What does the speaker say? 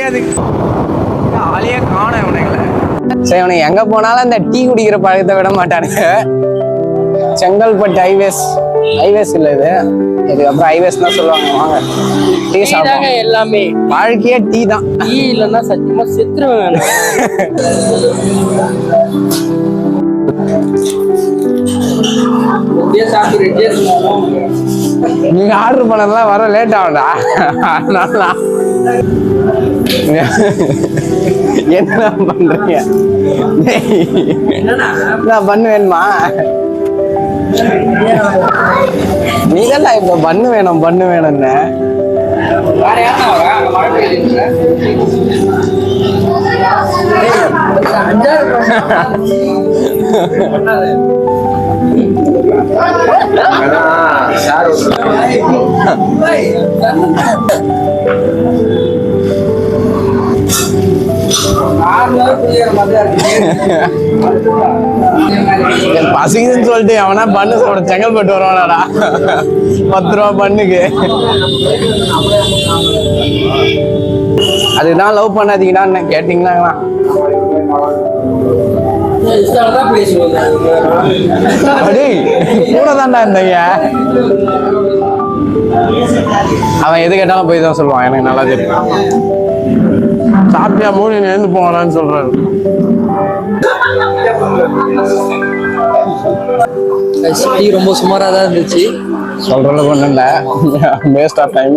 முடியாது. ஆளையே காணோம் இவனுங்களை. சரி, இவனுக்கு எங்க போனாலும் அந்த டீ குடிக்கிற பழக்கத்தை விட மாட்டானுங்க. செங்கல்பட்டு ஹைவேஸ் இல்ல இது, இதுக்கப்புறம் ஹைவேஸ் தான் சொல்லுவாங்க. வாங்க டீ சாப்பிடுங்க. எல்லாமே வாழ்க்கையே டீ தான். டீ இல்லைன்னா சத்தியமா செத்துருவேன். நீங்க ஆர்டர் பண்ணதெல்லாம் வர லேட் ஆகும்டா. என்ன பண்றீங்க? நான் பண்ணு வேணுமா? நீதான் இப்ப பண்ணு வேணும்னு பசிக்குதுன்னு சொல்லிட்டு அவனா பண்ணு சொல்ற செங்கல்பட்டு வருவானாடா 10 ரூபா பண்ணுக்கு. அதுதான் லவ் பண்ணாதீங்கடா கேட்டீங்களா? கூட தான்டா இருந்தீங்க. அவன் எது கேட்டாலும் போய் தான் சொல்லுவான். எனக்கு நல்லா தெரியும். சாப்பிட்டியா மூணு நேர்ந்து போவானான்னு சொல்றாரு. ரொம்ப சுமாரா தான் இருந்துச்சு. சொல்றதுக்கு ஒண்ணும் இல்லை. Waste of time.